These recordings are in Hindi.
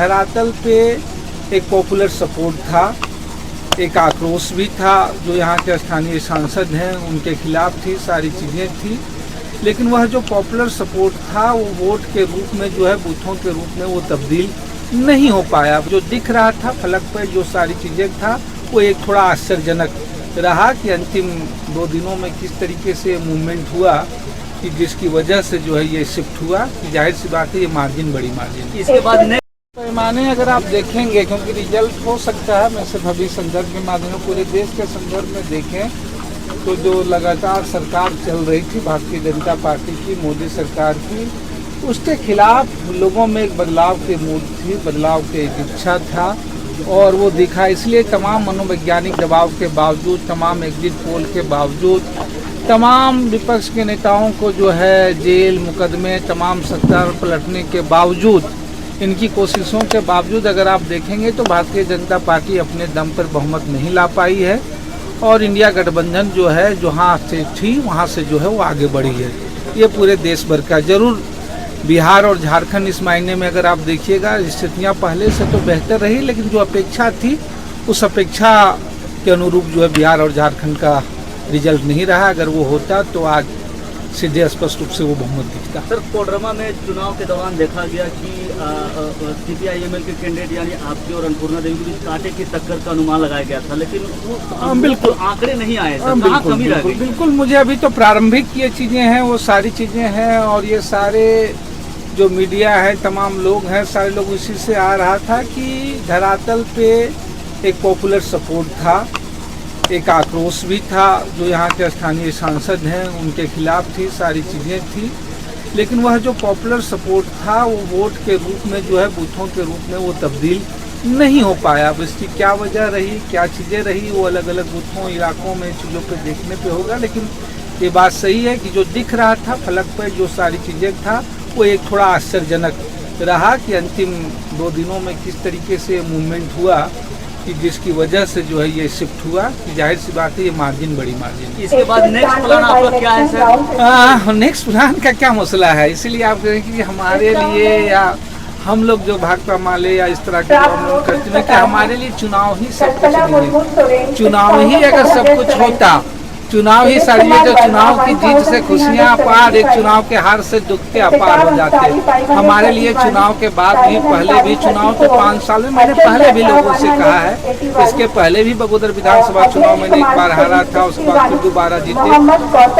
धरातल पे एक पॉपुलर सपोर्ट था, एक आक्रोश भी था जो यहाँ के स्थानीय सांसद हैं उनके खिलाफ थी, सारी चीज़ें थी। लेकिन वह जो पॉपुलर सपोर्ट था वो वोट के रूप में जो है बूथों के रूप में वो तब्दील नहीं हो पाया। जो दिख रहा था फलक पर जो सारी चीज़ें था वो एक थोड़ा आश्चर्यजनक रहा कि अंतिम 2 दिनों में किस तरीके से मूवमेंट हुआ कि जिसकी वजह से जो है ये शिफ्ट हुआ कि जाहिर सी बात है ये मार्जिन बड़ी मार्जिन। इसके बाद पैमाने अगर आप देखेंगे, क्योंकि रिजल्ट हो सकता है मैं सिर्फ अभी संदर्भ के माध्यम में पूरे देश के संदर्भ में देखें तो जो लगातार सरकार चल रही थी भारतीय जनता पार्टी की, मोदी सरकार की, उसके खिलाफ लोगों में एक बदलाव की मूड थी, बदलाव की एक इच्छा था और वो दिखा। इसलिए तमाम मनोवैज्ञानिक दबाव के बावजूद, तमाम एग्जिट पोल के बावजूद, तमाम विपक्ष के नेताओं को जो है जेल मुकदमे, तमाम सत्ता पलटने के बावजूद, इनकी कोशिशों के बावजूद अगर आप देखेंगे तो भारतीय जनता पार्टी अपने दम पर बहुमत नहीं ला पाई है और इंडिया गठबंधन जो है जहाँ से थी वहाँ से जो है वो आगे बढ़ी है। ये पूरे देश भर का, जरूर बिहार और झारखंड इस मायने में अगर आप देखिएगा स्थितियाँ पहले से तो बेहतर रही, लेकिन जो अपेक्षा थी उस अपेक्षा के अनुरूप जो है बिहार और झारखंड का रिजल्ट नहीं रहा। अगर वो होता तो आज सीधे स्पष्ट रूप से वो बहुमत दिखता। सर, कोडरमा में चुनाव के दौरान देखा गया कि CPI-ML के कैंडिडेट यानी आपके और अन्नपूर्णा देवी के बीच कांटे की टक्कर का अनुमान लगाया गया था, लेकिन वो बिल्कुल आंकड़े नहीं आए। बिल्कुल मुझे अभी तो प्रारंभिक ये चीज़ें हैं, वो सारी चीज़ें हैं और ये सारे जो मीडिया है, तमाम लोग हैं, सारे लोग इसी से आ रहा था कि धरातल पे एक पॉपुलर सपोर्ट था, एक आक्रोश भी था जो यहाँ के स्थानीय सांसद हैं उनके खिलाफ थी, सारी चीज़ें थी। लेकिन वह जो पॉपुलर सपोर्ट था वो वोट के रूप में जो है बूथों के रूप में वो तब्दील नहीं हो पाया। अब इसकी क्या वजह रही, क्या चीज़ें रही, वो अलग अलग बूथों इलाकों में चीज़ों पे देखने पे होगा। लेकिन ये बात सही है कि जो दिख रहा था फलक पर जो सारी चीज़ें था वो एक थोड़ा आश्चर्यजनक रहा कि अंतिम 2 दिनों में किस तरीके से मूवमेंट हुआ कि जिसकी वजह से जो है ये शिफ्ट हुआ कि जाहिर सी बात है ये मार्जिन बड़ी मार्जिन। इसके बाद नेक्स्ट प्लान आपका क्या है सर? नेक्स्ट प्लान का क्या मसला है, इसीलिए आप कहें कि हमारे लिए या हम लोग जो भाकपा माले या इस तरह के करते हैं कि हमारे लिए चुनाव ही सब कुछ नहीं है। चुनाव ही अगर सब कुछ होता, चुनाव ही सारी जो चुनाव की जीत से खुशियां अपार, एक चुनाव के हार से दुख के अपार हो जाते। हमारे लिए चुनाव के बाद भी, पहले भी चुनाव तो 5 साल में मैंने पहले भी लोगों से कहा है, इसके पहले भी बगोदर विधानसभा चुनाव मैंने एक बार हारा था, उसके बाद फिर दोबारा जीते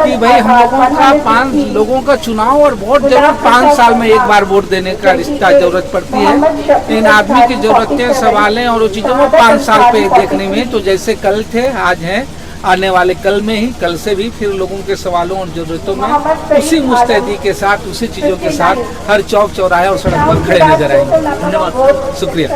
कि भाई हम लोगों का 5 लोगों का चुनाव और वोट जरूर 5 साल में एक बार वोट देने का रिश्ता जरूरत पड़ती है। इन आदमी की जरूरतें, सवालें और वो चीज़ों को 5 साल पे देखने में, तो जैसे कल थे आज हैं, आने वाले कल में ही, कल से भी फिर लोगों के सवालों और जरूरतों में उसी मुस्तैदी के साथ, उसी चीज़ों के साथ हर चौक चौराहे और सड़क पर खड़े नजर आएंगे। धन्यवाद, शुक्रिया।